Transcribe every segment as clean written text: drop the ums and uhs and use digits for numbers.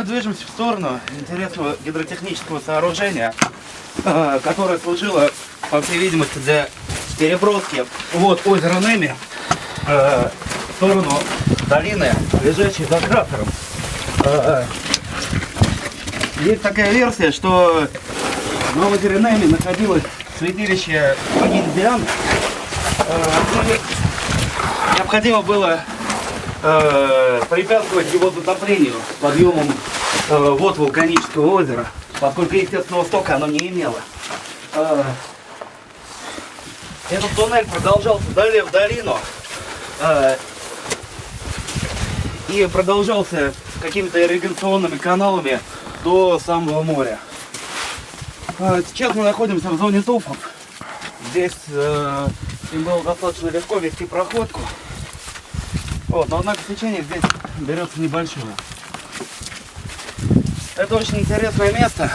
Мы движемся в сторону интересного гидротехнического сооружения, которое служило, по всей видимости, для переброски вот озера Неми в сторону долины, лежащей за кратером. Есть такая версия, что на озере Неми находилось святилище богини Дианы. Необходимо было препятствовать его затоплению подъемом вод вулканического озера, поскольку естественного стока оно не имело. Этот туннель продолжался далее в долину и продолжался какими-то ирригационными каналами до самого моря. Сейчас мы находимся в зоне туфов. Здесь им было достаточно легко вести проходку. Вот, но однако течение здесь берется небольшое. Это очень интересное место.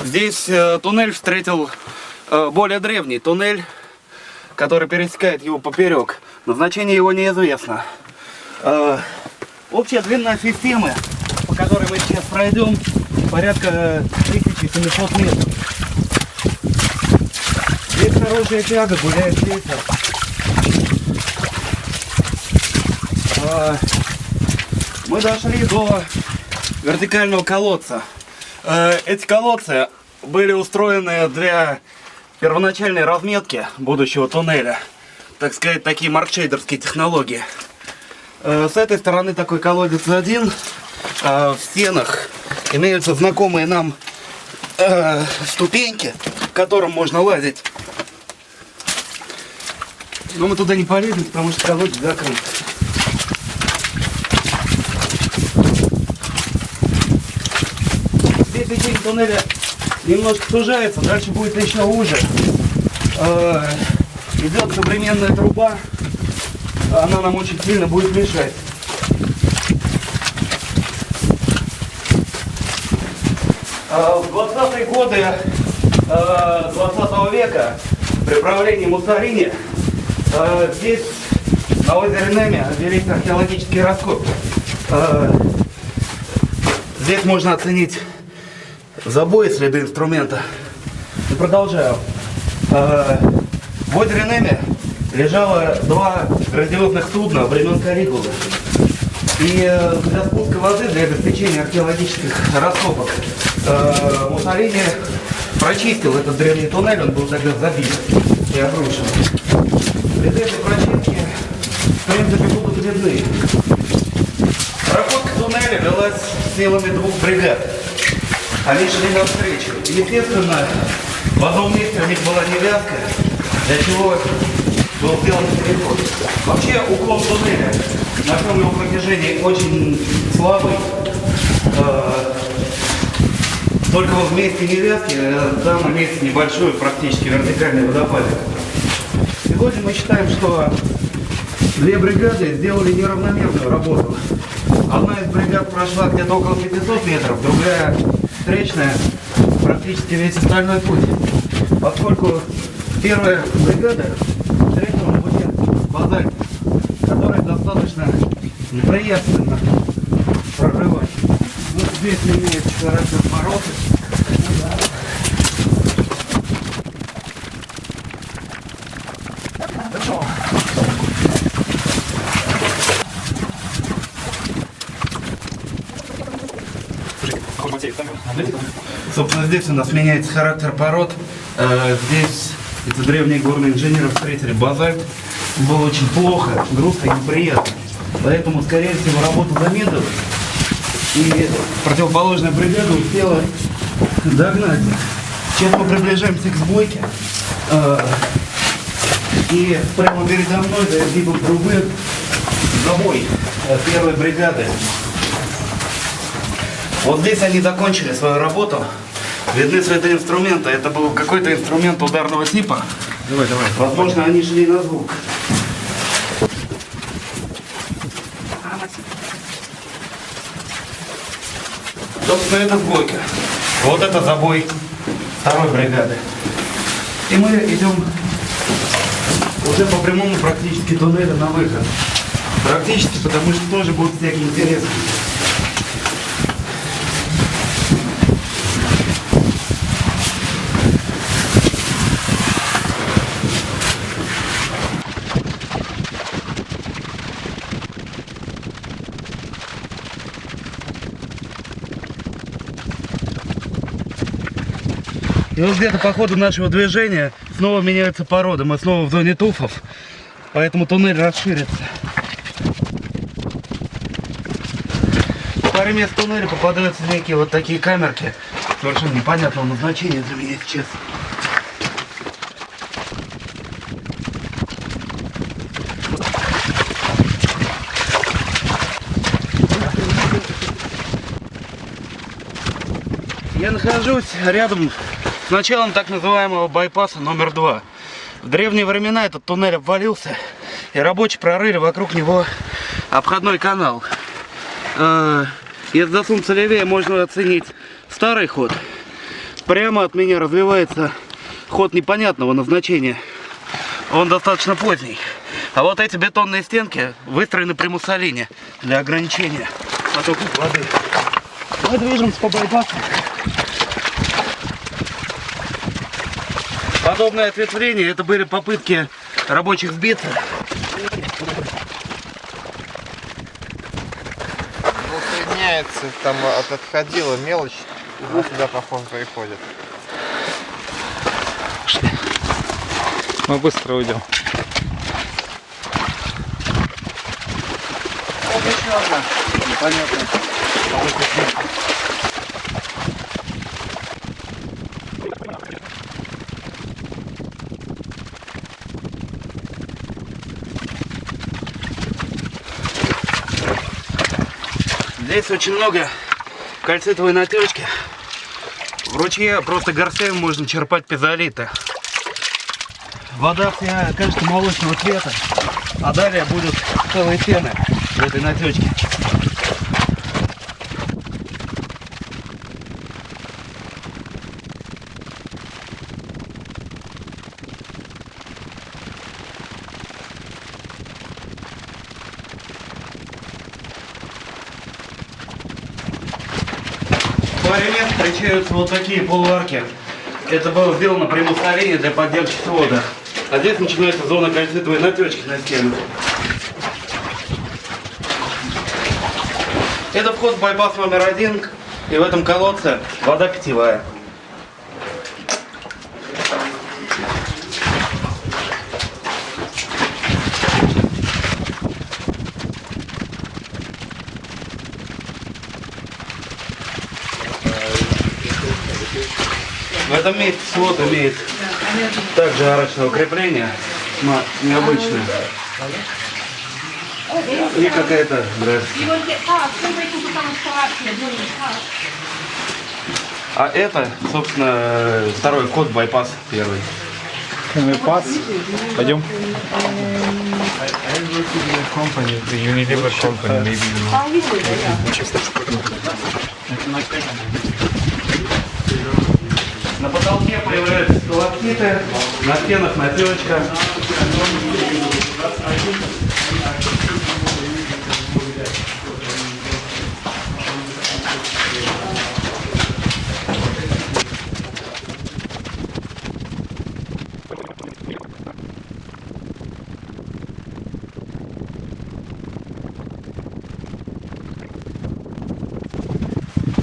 Здесь туннель встретил более древний туннель, который пересекает его поперек. Назначение его неизвестно. Общая длина системы, по которой мы сейчас пройдем, порядка 1700 метров. Здесь хорошая тяга, гуляет ветер. Мы дошли до вертикального колодца. Эти колодцы были устроены для первоначальной разметки будущего туннеля. Так сказать, такие маркшейдерские технологии. С этой стороны такой колодец один. В стенах имеются знакомые нам ступеньки, к которым можно лазить. Но мы туда не полезем, потому что колодец закрыт. Здесь течение туннеля немножко сужается, дальше будет еще уже. Идет современная труба, она нам очень сильно будет мешать. В 20-е годы 20 века при правлении Муссолини здесь на озере Неми велись археологические раскопки. Здесь можно оценить забои, следы инструмента. И продолжаю. В озере Неми лежало два грандиозных судна времен Калигулы. И для спуска воды, для обеспечения археологических раскопок, Муссолини прочистил этот древний туннель, он был тогда забит и обрушен. Следы этой прочистки, в принципе, будут видны. Проходка туннеля велась силами двух бригад. Они шли навстречу. Естественно, в одном месте у них была невязка, для чего был сделан переход. Вообще уклон туннеля на всем его протяжении очень слабый. Только вот в месте невязки там имеется небольшой, практически вертикальный водопадик. Сегодня мы считаем, что две бригады сделали неравномерную работу. Одна из бригад прошла где-то около 500 метров, другая встречная практически весь остальной путь. Поскольку первая бригада встретила на пути базальт, который достаточно неприятно прорывать. Вот здесь имеется характер мороза. Собственно, здесь у нас меняется характер пород. Здесь эти древние горные инженеры встретили базальт. Было очень плохо, грустно и неприятно. Поэтому, скорее всего, работа замедлилась. И противоположная бригада успела догнать. Сейчас мы приближаемся к сбойке. И прямо передо мной за изгибом трубы забой первой бригады. Вот здесь они закончили свою работу. Видны следы инструмента. Это был какой-то инструмент ударного типа. Давай. Возможно, они шли на звук. Собственно, это сбойка. Вот это забой второй бригады. И мы идем уже по прямому практически туннелю на выход. Практически, потому что тоже будут всякие интересные. И вот где-то по ходу нашего движения снова меняется порода. Мы снова в зоне туфов, поэтому туннель расширится. В паре мест туннеля попадаются некие вот такие камерки. Совершенно непонятного назначения для меня сейчас. Я нахожусь рядом с началом так называемого байпаса номер 2. В древние времена этот туннель обвалился, и рабочие прорыли вокруг него обходной канал. Если засунуться левее, можно оценить старый ход. Прямо от меня развивается ход непонятного назначения. Он достаточно поздний. А вот эти бетонные стенки выстроены при Муссолини для ограничения потока воды. Мы движемся по байпасу. Подобное ответвление — это были попытки рабочих сбиться. Ну, соединяется, там отходила мелочь, а сюда похоже приходит. Мы быстро уйдем. Вот еще одна непонятная. Здесь очень много кальцитовой натечки. В ручье просто горстями можно черпать пизолиты. Вода вся кажется молочного цвета, а далее будут целые стены в этой натечке. В паре мест встречаются вот такие полуарки. Это было сделано при Муссолини для поддержки свода. А здесь начинается зона кальцитовой натечки на стенах. Это вход в байпас номер 1. И в этом колодце вода питьевая. В этом месте свод имеет также арочное укрепление, необычное. И какая-то, а это, собственно, второй вход в байпас первый. Байпас. Пойдем. На потолке появляются сталактиты, на стенах натечка.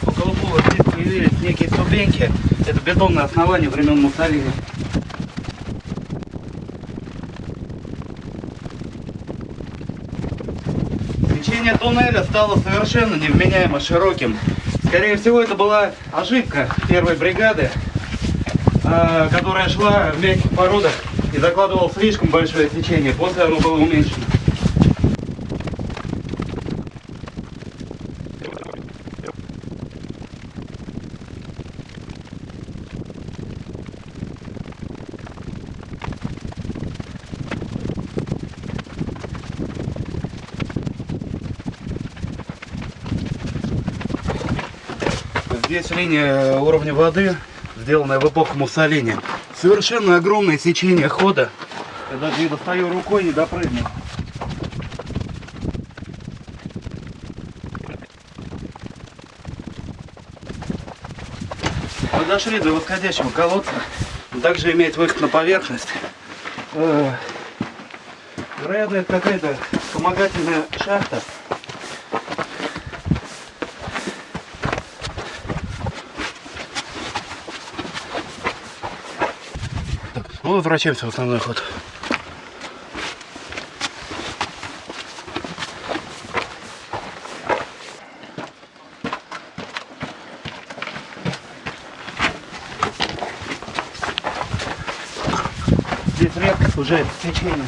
Около пола здесь появились некие ступеньки. Это бетонное основание времен Муссолини. Сечение туннеля стало совершенно невменяемо широким. Скорее всего, это была ошибка первой бригады, которая шла в мягких породах и закладывала слишком большое сечение. После оно было уменьшено. Здесь линия уровня воды, сделанная в эпоху Муссолини. Совершенно огромное сечение хода. Я даже не достаю рукой, не допрыгну. Мы дошли до восходящего колодца. Он также имеет выход на поверхность. Вероятно, это какая-то вспомогательная шахта. Ну, возвращаемся в основной ход. Здесь редко сужает течение.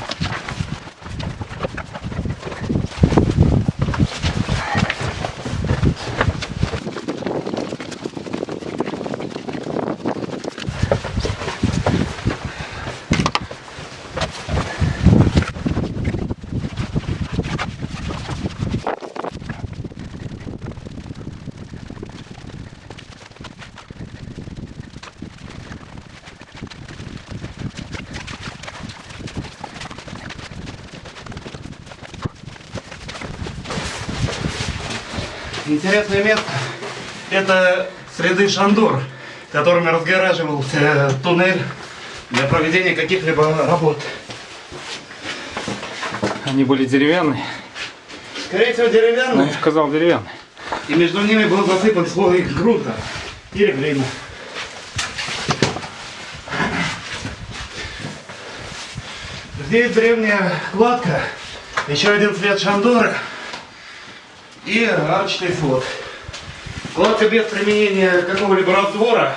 Интересное место – это среды Шандор, которыми разгораживался туннель для проведения каких-либо работ. Они были деревянные. Скорее всего, Ну, деревянные, я сказал деревянные. и между ними был засыпан слой грунта или глины. Здесь древняя кладка, еще один след Шандора и арочный свод. Кладка без применения какого-либо раствора,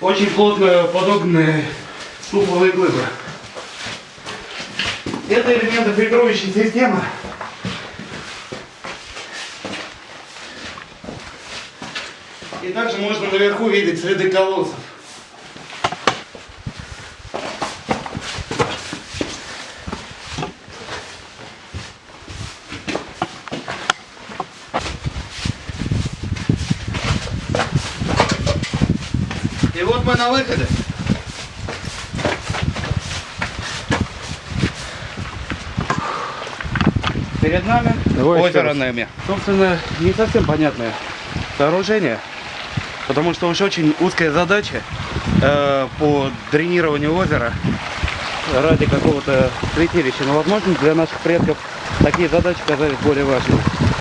очень плотно подогнанные суповые глыбы. Это элементы фильтрующей системы. И также можно наверху видеть следы колодцев. И вот мы на выходе. Перед нами Давай еще озеро раз. Неми. Собственно, не совсем понятное сооружение, потому что уж очень узкая задача по дренированию озера ради какого-то святилища. Но, возможно, для наших предков такие задачи казались более важными.